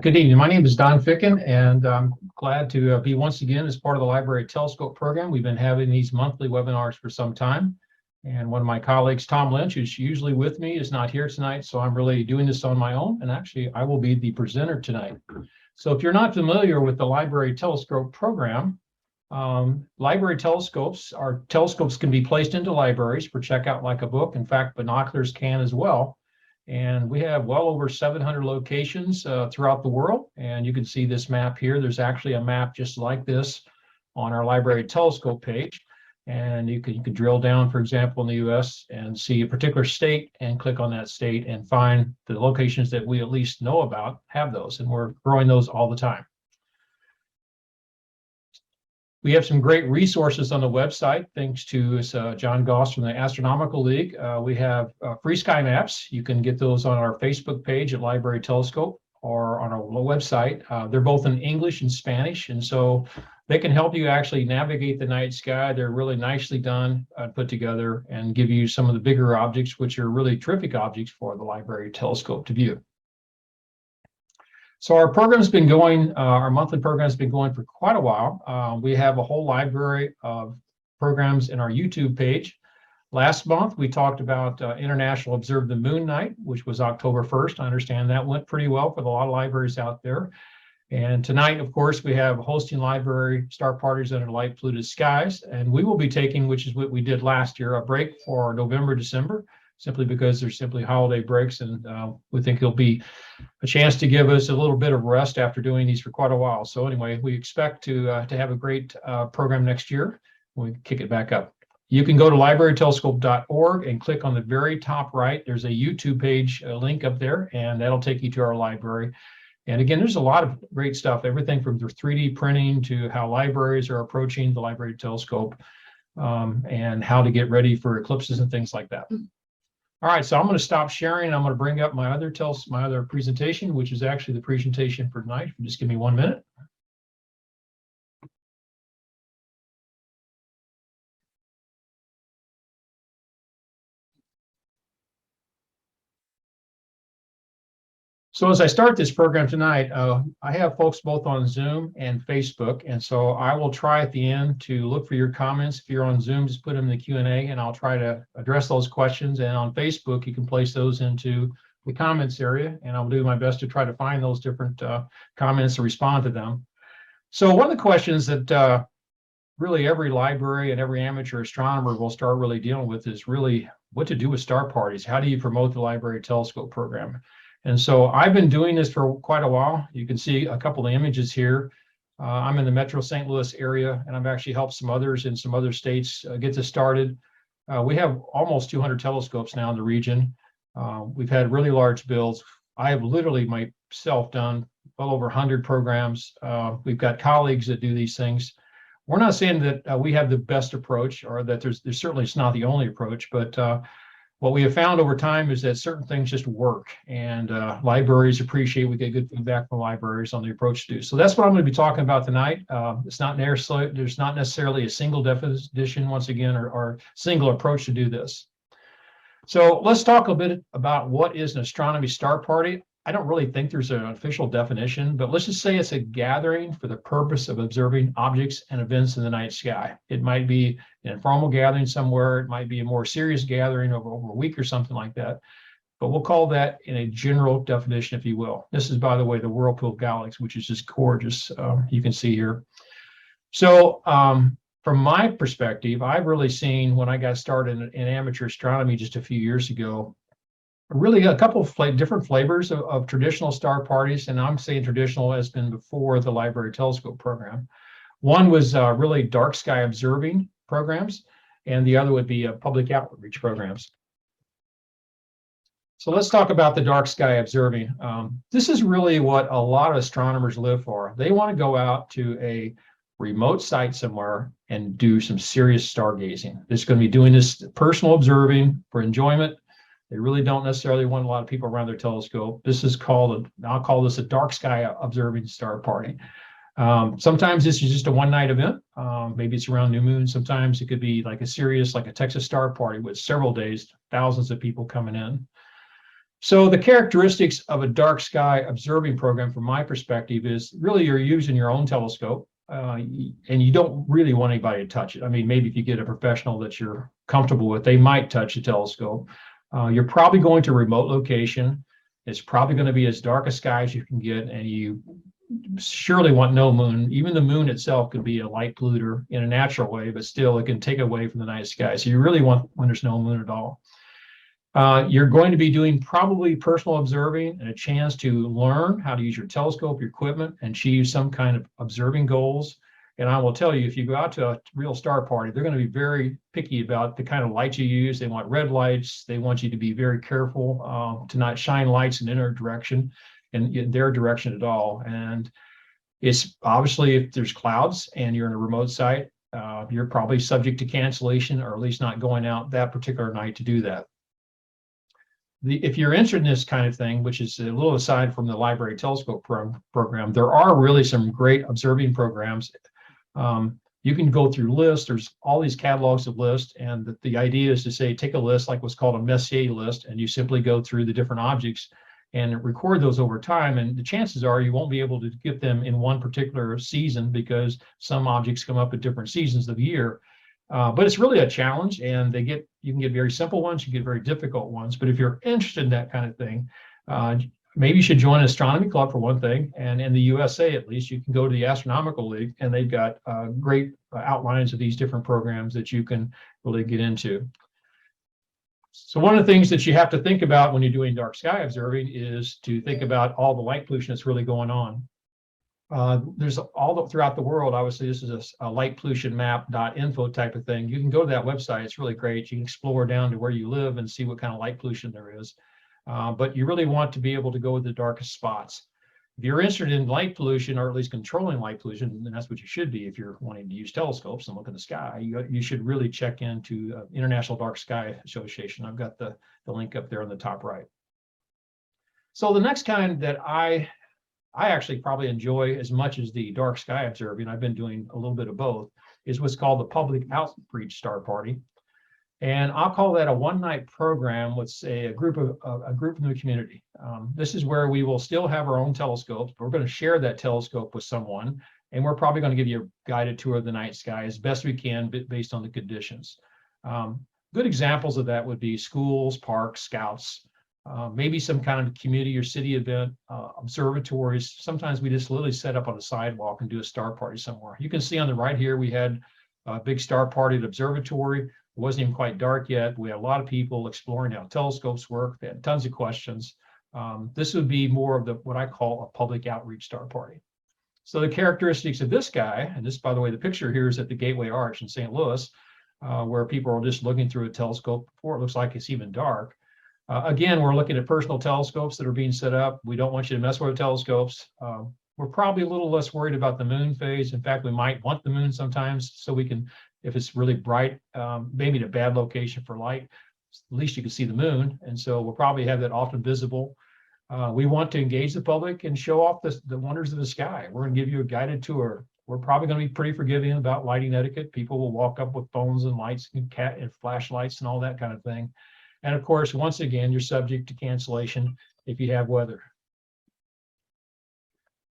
Good evening. My name is Don Ficken, and I'm glad to be once again as part of the Library Telescope program. We've been having these monthly webinars for some time, and one of my colleagues, Tom Lynch, who's usually with me, is not here tonight, so I'm really doing this on my own, and actually I will be the presenter tonight. So if you're not familiar with the Library Telescope program, library telescopes can be placed into libraries for checkout like a book. In fact, binoculars can as well. And we have well over 700 locations throughout the world. And you can see this map here. There's actually a map just like this on our Library Telescope page. And you can drill down, for example, in the US and see a particular state and click on that state and find the locations that we at least know about have those. And we're growing those all the time. We have some great resources on the website, thanks to John Goss from the Astronomical League. We have free sky maps. You can get those on our Facebook page at Library Telescope or on our website. They're both in English and Spanish, and so they can help you actually navigate the night sky. They're really nicely done, put together, and give you some of the bigger objects, which are really terrific objects for the Library Telescope to view. So our program's been going, our monthly program's been going for quite a while. We have a whole library of programs in our YouTube page. Last month, we talked about International Observe the Moon Night, which was October 1st. I understand that went pretty well for a lot of libraries out there. And tonight, of course, we have hosting library star parties under light polluted skies. And we will be taking, which is what we did last year, a break for November, December, simply because there's simply holiday breaks, and we think it'll be a chance to give us a little bit of rest after doing these for quite a while. So anyway, we expect to have a great program next year when we kick it back up. You can go to librarytelescope.org and click on the very top right. There's a YouTube page link up there, and that'll take you to our library. And again, there's a lot of great stuff, everything from the 3D printing to how libraries are approaching the Library Telescope, and how to get ready for eclipses and things like that. All right, so I'm going to stop sharing. I'm going to bring up my other presentation, which is actually the presentation for tonight. Just give me 1 minute. So as I start this program tonight, I have folks both on Zoom and Facebook, and so I will try at the end to look for your comments. If you're on Zoom, just put them in the Q&A, and I'll try to address those questions. And on Facebook, you can place those into the comments area, and I'll do my best to try to find those different comments and respond to them. So one of the questions that really every library and every amateur astronomer will start really dealing with is really what to do with star parties. How do you promote the Library Telescope program? And so I've been doing this for quite a while. You can see a couple of images here. I'm in the Metro St. Louis area, and I've actually helped some others in some other states get this started. We have almost 200 telescopes now in the region. We've had really large builds. I have literally myself done well over 100 programs. We've got colleagues that do these things. We're not saying that we have the best approach, or that there's certainly it's not the only approach, but what we have found over time is that certain things just work, and libraries appreciate, we get good feedback from libraries on the approach to do. So that's what I'm going to be talking about tonight. It's not necessarily, there's not necessarily a single definition, once again, or single approach to do this. So let's talk a bit about what is an astronomy star party. I don't really think there's an official definition, but let's just say it's a gathering for the purpose of observing objects and events in the night sky. It might be an informal gathering somewhere. It might be a more serious gathering over a week or something like that. But we'll call that in a general definition, if you will. This is, by the way, the Whirlpool Galaxy, which is just gorgeous. You can see here. So from my perspective, I've really seen, when I got started in amateur astronomy just a few years ago, really a couple of different flavors of traditional star parties, and I'm saying traditional has been before the Library Telescope program. One was really dark sky observing programs, and the other would be public outreach programs. So let's talk about the dark sky observing. This is really what a lot of astronomers live for. They want to go out to a remote site somewhere and do some serious stargazing. They're going to be doing this personal observing for enjoyment. They really don't necessarily want a lot of people around their telescope. This is called, I'll call this a dark sky observing star party. Sometimes this is just a one-night event. Maybe it's around new moon. Sometimes it could be like a serious, like a Texas star party with several days, thousands of people coming in. So the characteristics of a dark sky observing program, from my perspective, is really you're using your own telescope, and you don't really want anybody to touch it. I mean, maybe if you get a professional that you're comfortable with, they might touch the telescope. You're probably going to a remote location. It's probably going to be as dark a sky as you can get, and you surely want no moon. Even the moon itself could be a light polluter in a natural way, but still it can take away from the night sky. So you really want when there's no moon at all. You're going to be doing probably personal observing and a chance to learn how to use your telescope, your equipment, and achieve some kind of observing goals. And I will tell you, if you go out to a real star party, they're going to be very picky about the kind of lights you use. They want red lights. They want you to be very careful to not shine lights in their direction, in their direction at all. And it's obviously, if there's clouds and you're in a remote site, you're probably subject to cancellation, or at least not going out that particular night to do that. If you're interested in this kind of thing, which is a little aside from the library telescope program, there are really some great observing programs. You can go through lists. There's all these catalogs of lists, and the idea is to say, take a list like what's called a Messier list, and you simply go through the different objects and record those over time. And the chances are you won't be able to get them in one particular season, because some objects come up at different seasons of the year. But it's really a challenge, and you can get very simple ones, you get very difficult ones. But if you're interested in that kind of thing, maybe you should join an astronomy club for one thing. And in the USA, at least, you can go to the Astronomical League, and they've got great outlines of these different programs that you can really get into. So one of the things that you have to think about when you're doing dark sky observing is to think about all the light pollution that's really going on. There's throughout the world. Obviously, this is a light pollution map.info type of thing. You can go to that website. It's really great. You can explore down to where you live and see what kind of light pollution there is. But you really want to be able to go to the darkest spots. If you're interested in light pollution, or at least controlling light pollution, then that's what you should be. If you're wanting to use telescopes and look in the sky, you should really check into International Dark Sky Association. I've got the link up there on the top right. So the next kind that I actually probably enjoy as much as the dark sky observing, I've been doing a little bit of both, is what's called the public outreach star party. And I'll call that a one-night program with, say, a group from the community. This is where we will still have our own telescopes, but we're going to share that telescope with someone, and we're probably going to give you a guided tour of the night sky as best we can based on the conditions. Good examples of that would be schools, parks, scouts, maybe some kind of community or city event, observatories. Sometimes we just literally set up on a sidewalk and do a star party somewhere. You can see on the right here, we had a big star party at observatory. It wasn't even quite dark yet. We had a lot of people exploring how telescopes work. They had tons of questions. This would be more of what I call a public outreach star party. So the characteristics of this guy, and this, by the way, the picture here is at the Gateway Arch in St. Louis, where people are just looking through a telescope before it looks like it's even dark. Again, we're looking at personal telescopes that are being set up. We don't want you to mess with our telescopes. We're probably a little less worried about the moon phase. In fact, we might want the moon sometimes, so we can, if it's really bright, maybe in a bad location for light, at least you can see the moon. And so we'll probably have that often visible. We want to engage the public and show off the wonders of the sky. We're going to give you a guided tour. We're probably going to be pretty forgiving about lighting etiquette. People will walk up with phones and lights and flashlights and all that kind of thing. And of course, once again, you're subject to cancellation if you have weather.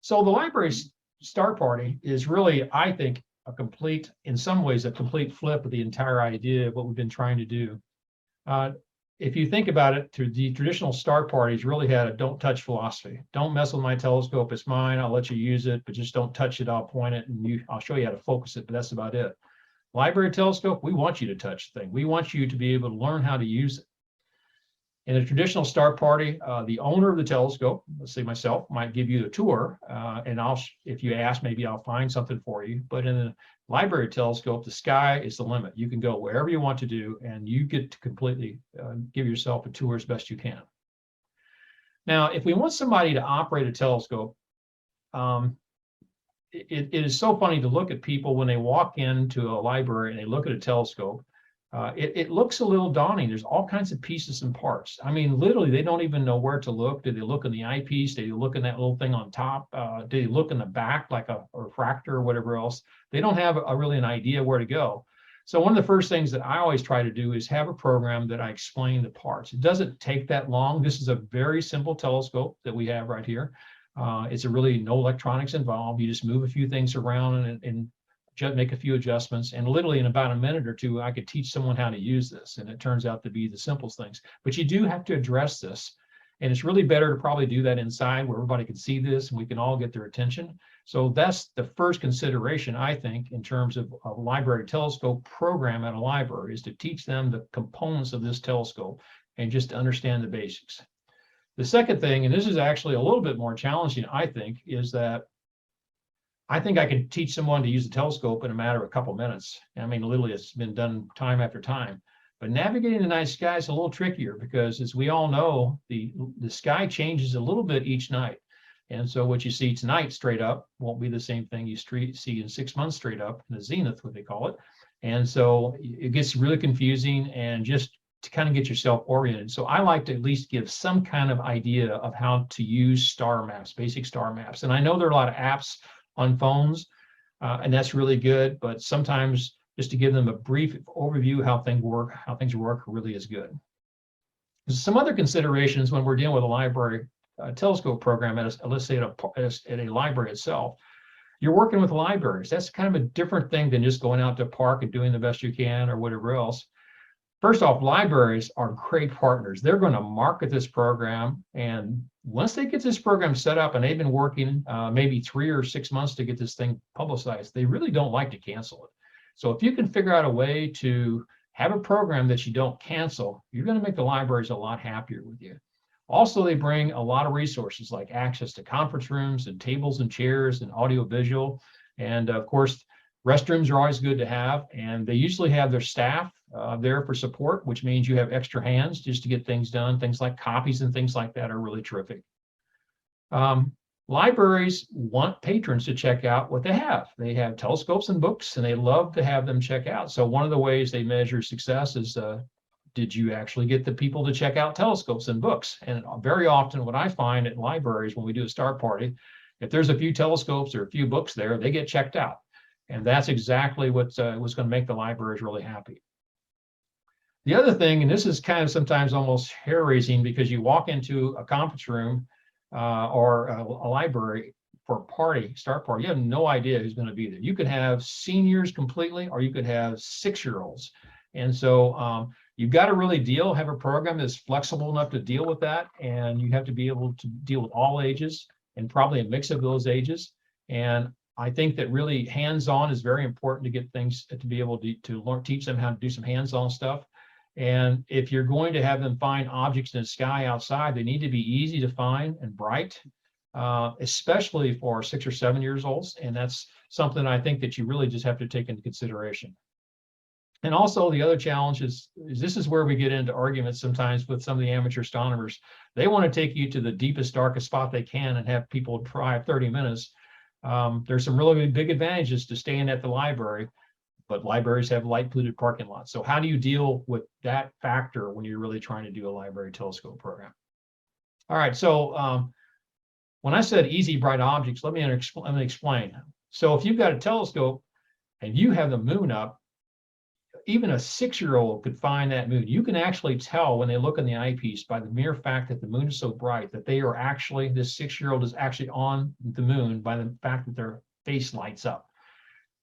So the library star party is really, I think, in some ways, a complete flip of the entire idea of what we've been trying to do. If you think about it, through the traditional star parties really had a don't touch philosophy. Don't mess with my telescope, it's mine, I'll let you use it, but just don't touch it, I'll point it, and I'll show you how to focus it, but that's about it. Library telescope, we want you to touch the thing. We want you to be able to learn how to use it. In a traditional star party, the owner of the telescope, let's say myself, might give you a tour, and if you ask, maybe I'll find something for you. But in a library telescope, the sky is the limit. You can go wherever you want to do, and you get to completely give yourself a tour as best you can. Now, if we want somebody to operate a telescope, it is so funny to look at people when they walk into a library and they look at a telescope. It looks a little daunting. There's all kinds of pieces and parts. I mean, literally, they don't even know where to look. Do they look in the eyepiece? Do they look in that little thing on top? Do they look in the back like a refractor or whatever else? They don't have really an idea where to go. So one of the first things that I always try to do is have a program that I explain the parts. It doesn't take that long. This is a very simple telescope that we have right here. It's a really no electronics involved. You just move a few things around and just make a few adjustments. And literally in about a minute or two, I could teach someone how to use this. And it turns out to be the simplest things. But you do have to address this. And it's really better to probably do that inside where everybody can see this and we can all get their attention. So that's the first consideration, I think, in terms of a library telescope program at a library, is to teach them the components of this telescope and just to understand the basics. The second thing, and this is actually a little bit more challenging, I think, is that I think I can teach someone to use a telescope in a matter of a couple minutes. I mean, literally, it's been done time after time. But navigating the night sky is a little trickier because, as we all know, the sky changes a little bit each night. And so what you see tonight straight up won't be the same thing you see in 6 months straight up in the zenith, what they call it. And so it gets really confusing, and just to kind of get yourself oriented. So I like to at least give some kind of idea of how to use star maps, basic star maps. And I know there are a lot of apps on phones, and that's really good, but sometimes just to give them a brief overview how things work really is good. Some other considerations when we're dealing with a library telescope program, let's say at a library itself, you're working with libraries. That's kind of a different thing than just going out to a park and doing the best you can or whatever else. First off, libraries are great partners. They're going to market this program, and once they get this program set up, and they've been working maybe 3 or 6 months to get this thing publicized, they really don't like to cancel it. So if you can figure out a way to have a program that you don't cancel, you're going to make the libraries a lot happier with you. Also, they bring a lot of resources like access to conference rooms and tables and chairs and audio visual. And of course, restrooms are always good to have. And they usually have their staff there for support, which means you have extra hands just to get things done. Things like copies and things like that are really terrific. Libraries want patrons to check out what they have. They have telescopes and books, and they love to have them check out. So one of the ways they measure success is, did you actually get the people to check out telescopes and books? And very often what I find at libraries when we do a star party, if there's a few telescopes or a few books there, they get checked out. And that's exactly what's going to make the libraries really happy. The other thing, and this is kind of sometimes almost hair-raising, because you walk into a conference room or a library for a party, star party, you have no idea who's going to be there. You could have seniors completely, or you could have 6-year-olds. And so you've got to really have a program that's flexible enough to deal with that. And you have to be able to deal with all ages and probably a mix of those ages. And I think that really hands-on is very important to get things to be able to learn, teach them how to do some hands-on stuff. And if you're going to have them find objects in the sky outside, they need to be easy to find and bright, especially for 6 or 7 years olds. And that's something I think that you really just have to take into consideration. And also the other challenge is this is where we get into arguments sometimes with some of the amateur astronomers. They want to take you to the deepest, darkest spot they can and have people try 30 minutes. There's some really big advantages to staying at the library, but libraries have light polluted parking lots. So how do you deal with that factor when you're really trying to do a library telescope program? All right, so when I said easy, bright objects, let me explain. So if you've got a telescope and you have the moon up, even a 6-year-old could find that moon. You can actually tell when they look in the eyepiece by the mere fact that the moon is so bright that they are actually, this 6-year-old is actually on the moon by the fact that their face lights up.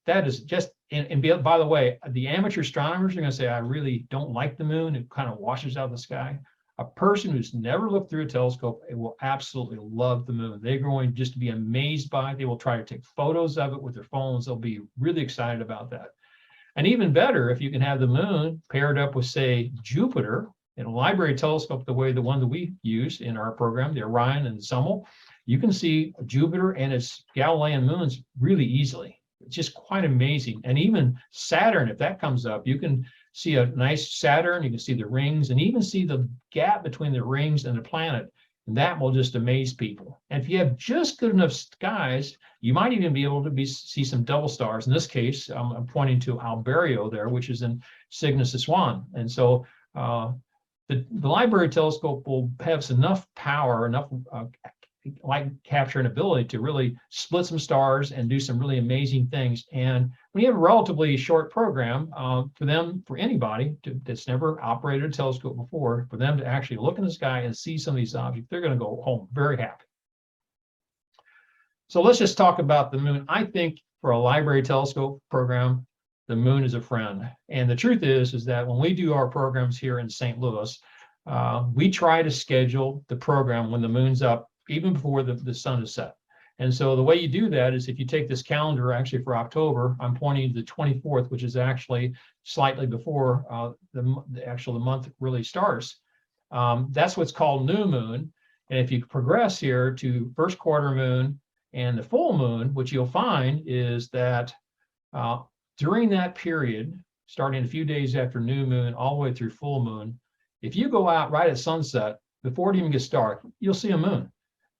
That is just, and by the way, the amateur astronomers are going to say, I really don't like the moon. It kind of washes out the sky. A person who's never looked through a telescope, it will absolutely love the moon. They're going just to be amazed by it. They will try to take photos of it with their phones. They'll be really excited about that. And even better, if you can have the moon paired up with, say, Jupiter in a library telescope, the one that we use in our program, the Orion and the Summel, you can see Jupiter and its Galilean moons really easily. It's just quite amazing. And even Saturn, if that comes up, you can see a nice Saturn, you can see the rings, and even see the gap between the rings and the planet. And that will just amaze people. And if you have just good enough skies, you might even be able to see some double stars. In this case, I'm pointing to Alberio there, which is in Cygnus Swan. And so the library telescope will have enough power, enough light capturing ability to really split some stars and do some really amazing things. And when you have a relatively short program, for anybody that's never operated a telescope before, for them to actually look in the sky and see some of these objects, they're going to go home very happy. So let's just talk about the moon. I think for a library telescope program, the moon is a friend. And the truth is that when we do our programs here in St. Louis, we try to schedule the program when the moon's up, even before the sun is set. And so the way you do that is if you take this calendar actually for October, I'm pointing to the 24th, which is actually slightly before the month really starts. That's what's called new moon. And if you progress here to first quarter moon and the full moon, what you'll find is that during that period, starting a few days after new moon all the way through full moon, if you go out right at sunset, before it even gets dark, you'll see a moon.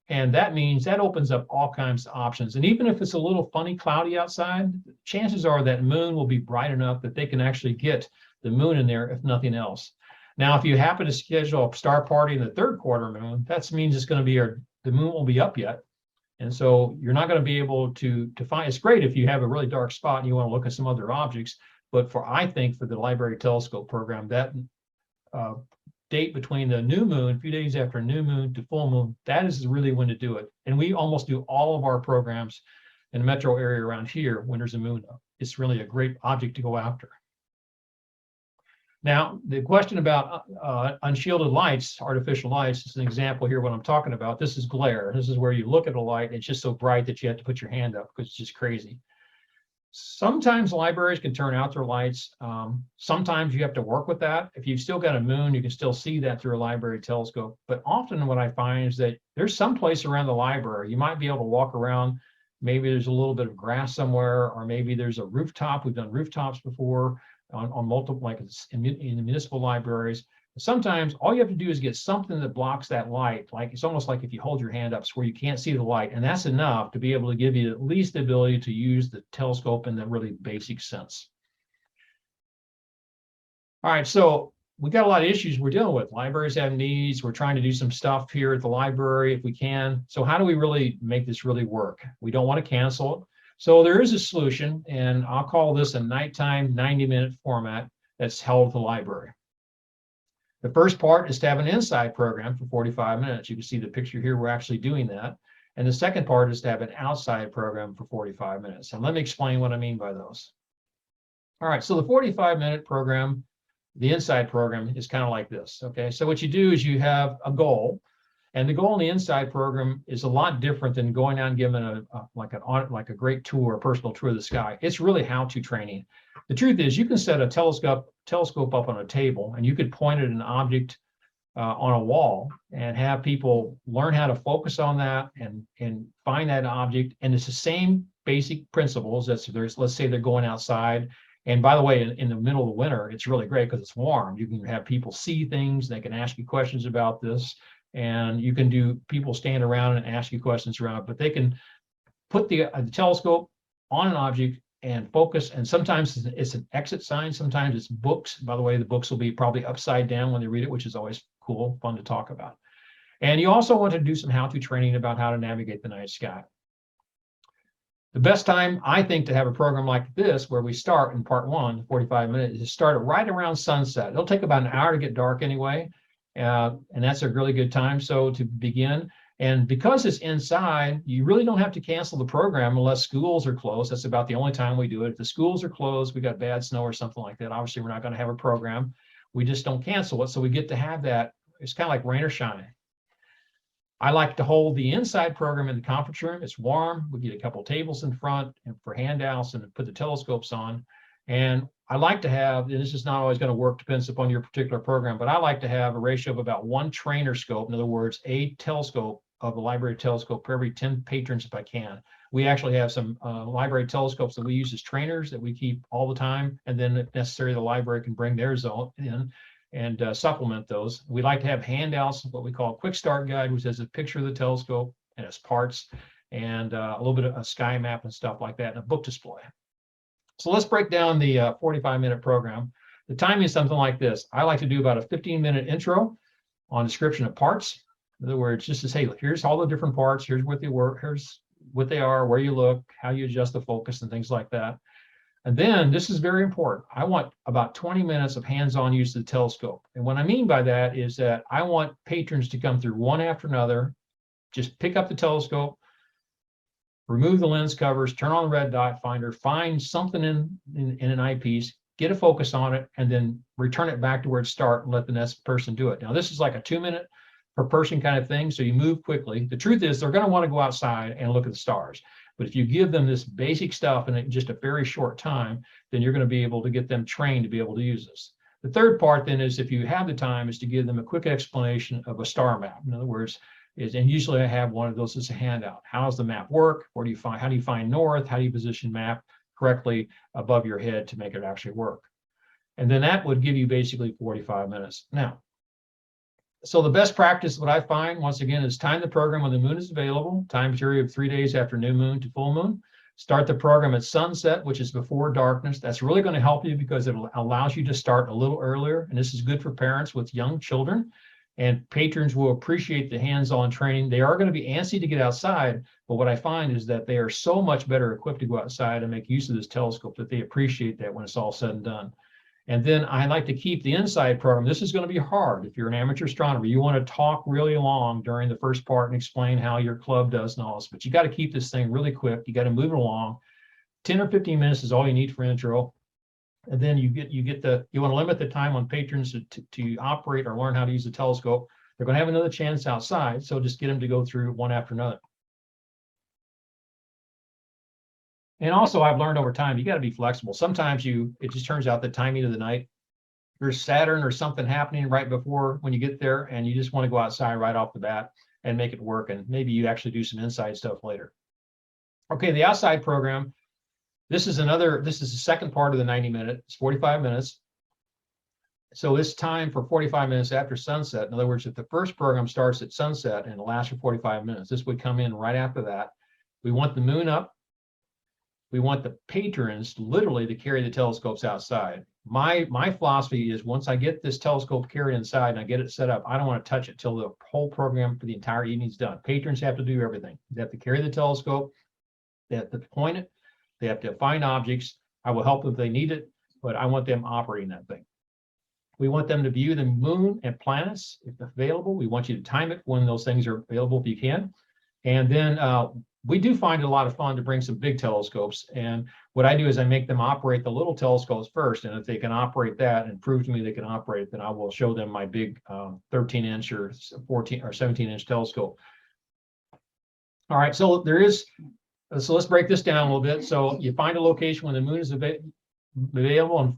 And that means that opens up all kinds of options. And even if it's a little funny cloudy outside, chances are that moon will be bright enough that they can actually get the moon in there, if nothing else. Now, if you happen to schedule a star party in the third quarter moon, that means it's going to be the moon won't be up yet. And so you're not going to be able to find. It's great if you have a really dark spot and you want to look at some other objects. But I think for the library telescope program, that date between the new moon, a few days after new moon to full moon, that is really when to do it. And we almost do all of our programs in the metro area around here when there's a moon up. It's really a great object to go after. Now, the question about unshielded lights, artificial lights, is an example here what I'm talking about. This is glare. This is where you look at a light and it's just so bright that you have to put your hand up because it's just crazy. Sometimes libraries can turn out their lights. Sometimes you have to work with that. If you've still got a moon, you can still see that through a library telescope. But often what I find is that there's some place around the library. You might be able to walk around. Maybe there's a little bit of grass somewhere, or maybe there's a rooftop. We've done rooftops before on multiple, like in the municipal libraries. Sometimes all you have to do is get something that blocks that light. Like it's almost like if you hold your hand up where you can't see the light, and that's enough to be able to give you at least the ability to use the telescope in that really basic sense. All right, so we got a lot of issues we're dealing with. Libraries have needs. We're trying to do some stuff here at the library if we can. So how do we really make this really work? We don't want to cancel it. So there is a solution, and I'll call this a nighttime 90-minute format that's held at the library. The first part is to have an inside program for 45 minutes. You can see the picture here, we're actually doing that. And the second part is to have an outside program for 45 minutes. And let me explain what I mean by those. All right, so the 45-minute program, the inside program is kind of like this, okay? So what you do is you have a goal, and the goal in the inside program is a lot different than going out and giving a great tour, a personal tour of the sky. It's really how-to training. The truth is you can set a telescope up on a table and you could point at an object on a wall and have people learn how to focus on that and find that object. And it's the same basic principles. Let's say they're going outside. And by the way, in the middle of the winter, it's really great because it's warm. You can have people see things. They can ask you questions about this. And you can do people stand around and ask you questions around it, but they can put the telescope on an object and focus. And sometimes it's an exit sign. Sometimes it's books. By the way, the books will be probably upside down when they read it, which is always cool, fun to talk about. And you also want to do some how-to training about how to navigate the night sky. The best time, I think, to have a program like this, where we start in part one, 45 minutes, is to start it right around sunset. It'll take about an hour to get dark anyway. And that's a really good time to begin. And because it's inside, you really don't have to cancel the program unless schools are closed. That's about the only time we do it. If the schools are closed, we got bad snow or something like that, obviously we're not going to have a program. We just don't cancel it. So we get to have that. It's kind of like rain or shine. I like to hold the inside program in the conference room. It's warm. We get a couple of tables in front and for handouts and put the telescopes on. And I like to have, and this is not always going to work, depends upon your particular program, but I like to have a ratio of about one trainer scope. In other words, a telescope of a library telescope for every 10 patrons if I can. We actually have some library telescopes that we use as trainers that we keep all the time. And then if necessary, the library can bring theirs in and supplement those. We like to have handouts, what we call a quick start guide, which has a picture of the telescope and its parts and a little bit of a sky map and stuff like that and a book display. So let's break down the 45-minute program. The timing is something like this. I like to do about a 15-minute intro on description of parts. In other words, just to say, here's all the different parts, here's what they were, here's what they are, where you look, how you adjust the focus and things like that. And then this is very important. I want about 20 minutes of hands-on use of the telescope. And what I mean by that is that I want patrons to come through one after another, just pick up the telescope, remove the lens covers, turn on the red dot finder, find something in an eyepiece, get a focus on it, and then return it back to where it started and let the next person do it. Now, this is like a 2-minute per person kind of thing, so you move quickly. The truth is they're going to want to go outside and look at the stars. But if you give them this basic stuff in just a very short time, then you're going to be able to get them trained to be able to use this. The third part then is, if you have the time, is to give them a quick explanation of a star map. In other words, and usually I have one of those as a handout. How does the map work? How do you find north? How do you position map correctly above your head to make it actually work? And then that would give you basically 45 minutes. Now, so the best practice, what I find, once again, is time the program when the moon is available, time period of 3 days after new moon to full moon. Start the program at sunset, which is before darkness. That's really going to help you because it allows you to start a little earlier. And this is good for parents with young children. And patrons will appreciate the hands-on training. They are going to be antsy to get outside, but what I find is that they are so much better equipped to go outside and make use of this telescope that they appreciate that when it's all said and done. And then I like to keep the inside program. This is going to be hard. If you're an amateur astronomer, you want to talk really long during the first part and explain how your club does and all this, but you got to keep this thing really quick. You got to move it along. 10 or 15 minutes is all you need for intro. And then you want to limit the time on patrons to operate or learn how to use the telescope. They're going to have another chance outside, so just get them to go through one after another. And also, I've learned over time, you got to be flexible. Sometimes it just turns out the timing of the night, there's Saturn or something happening right before when you get there, and you just want to go outside right off the bat and make it work. And maybe you actually do some inside stuff later. Okay, the outside program. This is the second part of the 90-minute. It's 45 minutes. So it's time for 45 minutes after sunset. In other words, if the first program starts at sunset and lasts for 45 minutes, this would come in right after that. We want the moon up. We want the patrons literally to carry the telescopes outside. My philosophy is, once I get this telescope carried inside and I get it set up, I don't want to touch it till the whole program for the entire evening is done. Patrons have to do everything. They have to carry the telescope. They have to point it. They have to find objects. I will help if they need it, but I want them operating that thing. We want them to view the moon and planets if available. We want you to time it when those things are available if you can. And then we do find it a lot of fun to bring some big telescopes. And what I do is I make them operate the little telescopes first. And if they can operate that and prove to me they can operate it, then I will show them my big 13-inch or 14 or 17-inch telescope. All right, so let's break this down a little bit. So you find a location when the moon is available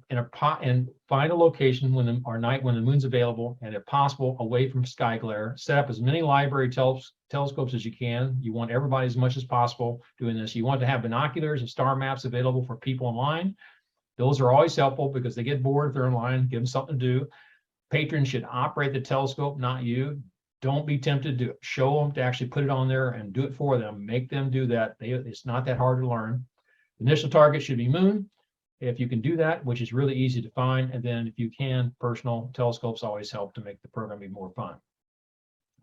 and find a location when the moon's available, and if possible, away from sky glare. Set up as many library telescopes as you can. You want everybody as much as possible doing this. You want to have binoculars and star maps available for people in line. Those are always helpful because they get bored if they're in line. Give them something to do. Patrons should operate the telescope, not you. Don't be tempted to show them to actually put it on there and do it for them. Make them do that. It's not that hard to learn. The initial target should be moon. If you can do that, which is really easy to find, and then if you can, personal telescopes always help to make the program be more fun.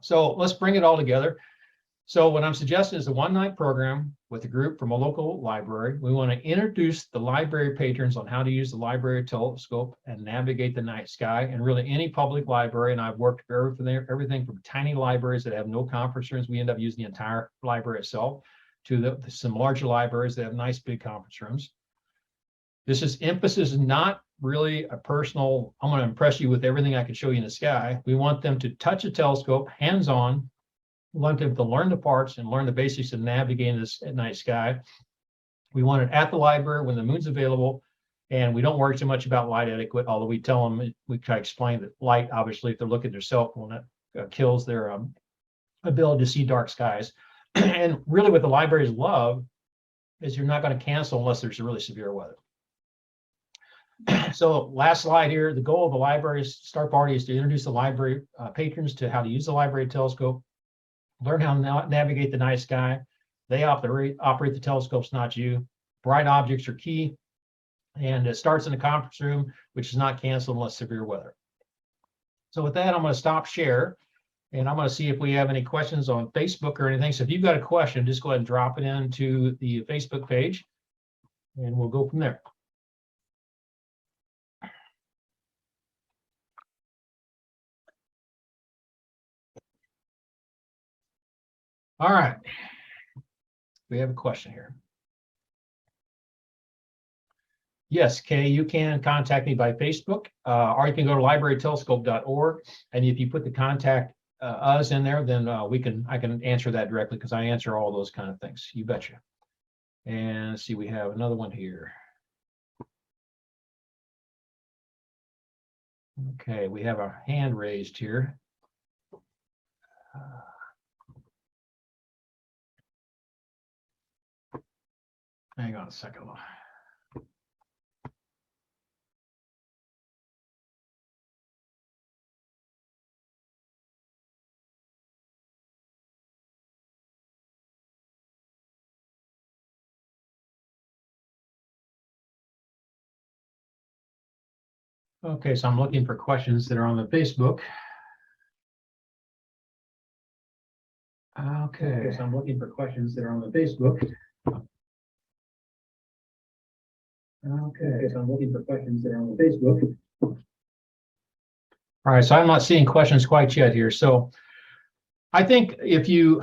So let's bring it all together. So what I'm suggesting is a one-night program with a group from a local library. We want to introduce the library patrons on how to use the library telescope and navigate the night sky, and really any public library. And I've worked for everything from tiny libraries that have no conference rooms. We end up using the entire library itself, to some larger libraries that have nice big conference rooms. This emphasis is not really a personal, I'm going to impress you with everything I can show you in the sky. We want them to touch a telescope, hands-on. We want them to learn the parts and learn the basics of navigating this at night sky. We want it at the library when the moon's available, and we don't worry too much about light etiquette, although we tell them, we try to explain that light, obviously, if they're looking at their cell phone, that kills their ability to see dark skies. And really what the libraries love is you're not going to cancel unless there's really severe weather. So last slide here, the goal of the library start party is to introduce the library patrons to how to use the library telescope, learn how to navigate the night sky. They operate the telescopes, not you. Bright objects are key. And it starts in the conference room, which is not canceled unless severe weather. So with that, I'm going to stop share. And I'm going to see if we have any questions on Facebook or anything. So if you've got a question, just go ahead and drop it into the Facebook page, and we'll go from there. All right. We have a question here. Yes, Kay, you can contact me by Facebook, or you can go to librarytelescope.org. And if you put the contact us in there, then I can answer that directly, because I answer all those kind of things. You betcha. And let's see, we have another one here. Okay, we have a hand raised here. Hang on a second. Okay, so I'm looking for questions that are on the Facebook. Okay, so I'm looking for questions that are on the Facebook. Okay, so I'm looking for questions that are on the Facebook. All right, so I'm not seeing questions quite yet here. So I think if you,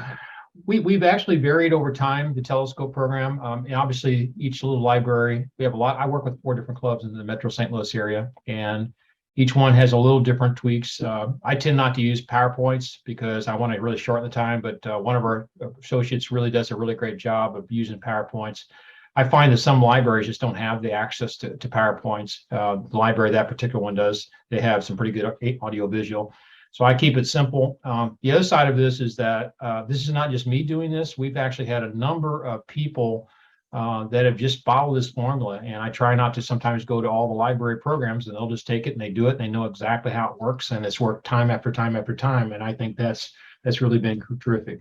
we've actually varied over time, the telescope program. And obviously each little library, we have a lot. I work with 4 different clubs in the Metro St. Louis area, and each one has a little different tweaks. I tend not to use PowerPoints because I want to really shorten the time, but one of our associates really does a really great job of using PowerPoints. I find that some libraries just don't have the access to PowerPoints. The library, that particular one does. They have some pretty good audio visual. So I keep it simple. The other side of this is that this is not just me doing this. We've actually had a number of people that have just followed this formula. And I try not to sometimes go to all the library programs, and they'll just take it and they do it. And they know exactly how it works, and it's worked time after time after time. And I think that's really been terrific.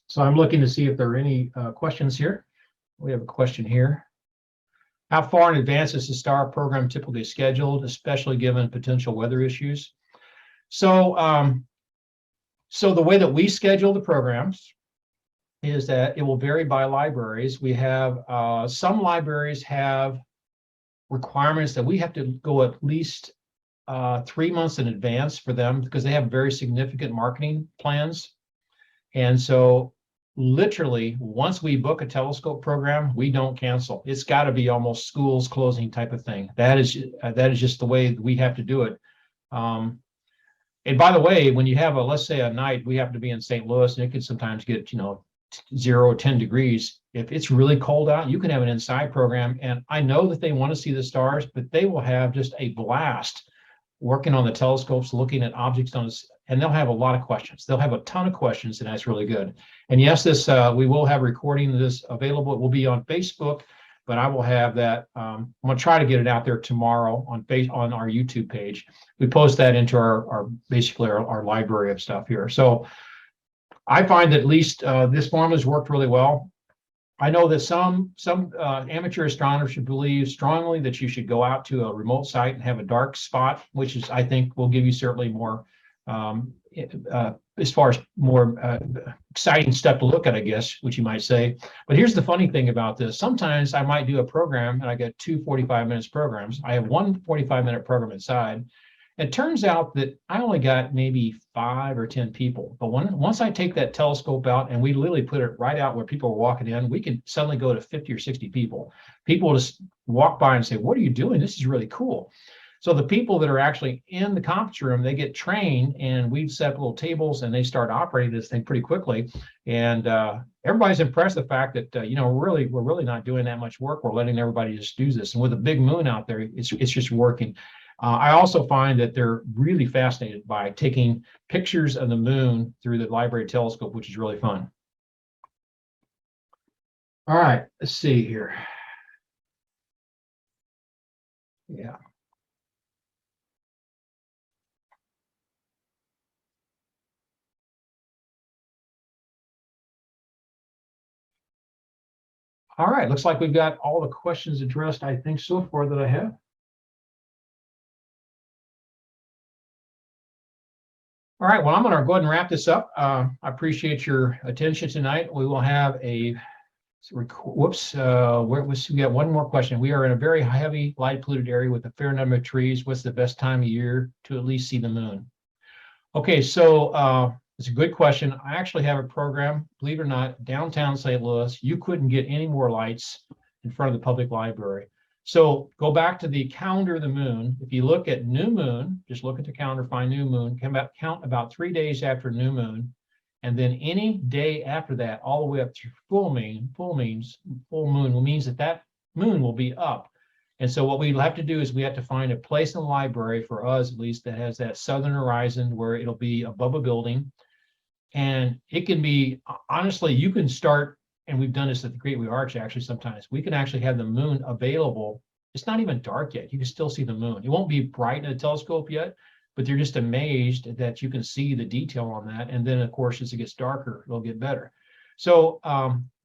So I'm looking to see if there are any questions here. We have a question here. How far in advance is the STAR program typically scheduled, especially given potential weather issues? So, so the way that we schedule the programs is that it will vary by libraries. We have some libraries have requirements that we have to go at least 3 months in advance for them, because they have very significant marketing plans. And so literally, once we book a telescope program, we don't cancel. It's got to be almost schools closing type of thing. That is just the way we have to do it. And by the way, when you have let's say a night, we happen to be in St. Louis, and it can sometimes get, 0 or 10 degrees. If it's really cold out, you can have an inside program. And I know that they want to see the stars, but they will have just a blast working on the telescopes, looking at objects and they'll have a lot of questions. They'll have a ton of questions, and that's really good. And yes, we will have recording of this available. It will be on Facebook, but I will have that. I'm going to try to get it out there tomorrow on our YouTube page. We post that into our basically our library of stuff here. So I find that at least this formula has worked really well. I know that some amateur astronomers should believe strongly that you should go out to a remote site and have a dark spot, which I think will give you certainly more, as far as more exciting stuff to look at, I guess, which you might say. But here's the funny thing about this. Sometimes I might do a program and I get 2 45-minute programs. I have one 45-minute program inside. It turns out that I only got maybe 5 or 10 people. But once I take that telescope out and we literally put it right out where people are walking in, we can suddenly go to 50 or 60 people. People just walk by and say, "What are you doing? This is really cool." So the people that are actually in the conference room, they get trained, and we've set up little tables, and they start operating this thing pretty quickly. And everybody's impressed with the fact that we're really not doing that much work. We're letting everybody just do this. And with a big moon out there, it's just working. I also find that they're really fascinated by taking pictures of the moon through the library telescope, which is really fun. All right, let's see here. Yeah. All right, looks like we've got all the questions addressed, I think, so far that I have. All right, well, I'm going to go ahead and wrap this up. I appreciate your attention tonight. We will have a, whoops, we got one more question. We are in a very heavy light polluted area with a fair number of trees. What's the best time of year to at least see the moon? Okay, so it's a good question. I actually have a program, believe it or not, downtown St. Louis. You couldn't get any more lights in front of the public library. So go back to the calendar of the moon. If you look at new moon, just look at the calendar, find new moon, count about 3 days after new moon, and then any day after that, all the way up to full moon means that moon will be up. And so what we'll have to do is we have to find a place in the library, for us at least, that has that southern horizon where it'll be above a building. And it can be, honestly, you can start, and we've done this at the Great Wheel Arch actually sometimes, we can actually have the moon available. It's not even dark yet. You can still see the moon. It won't be bright in a telescope yet, but they're just amazed that you can see the detail on that. And then, of course, as it gets darker, it'll get better. So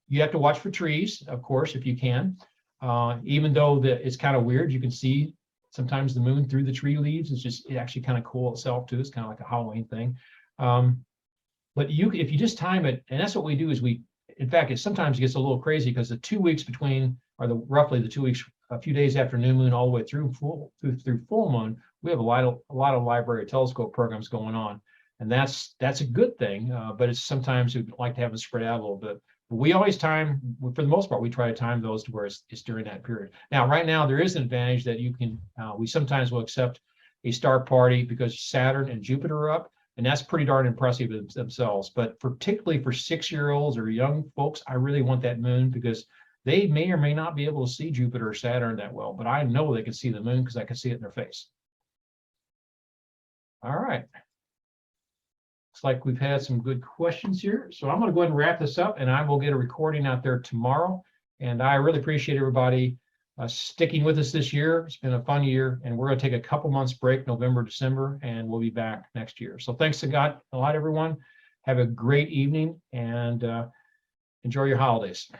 you have to watch for trees, of course, if you can. Even though it's kind of weird, you can see sometimes the moon through the tree leaves. It actually kind of cool itself too. It's kind of like a Halloween thing. But if you just time it, and that's what we do is in fact, sometimes it gets a little crazy because the 2 weeks between, or roughly the 2 weeks, a few days after new moon all the way through full moon, we have a lot of library telescope programs going on. And that's a good thing, but it's sometimes we'd like to have them spread out a little bit. But we always time, for the most part, we try to time those to where it's during that period. Now, right now, there is an advantage that you can, we sometimes will accept a star party because Saturn and Jupiter are up, and that's pretty darn impressive themselves. But particularly for 6-year-olds or young folks, I really want that moon because they may or may not be able to see Jupiter or Saturn that well, but I know they can see the moon because I can see it in their face. All right. Looks like we've had some good questions here. So I'm going to go ahead and wrap this up, and I will get a recording out there tomorrow. And I really appreciate everybody sticking with us this year. It's been a fun year, and we're going to take a couple months break, November, December, and we'll be back next year. So thanks a lot, everyone. Have a great evening, and enjoy your holidays.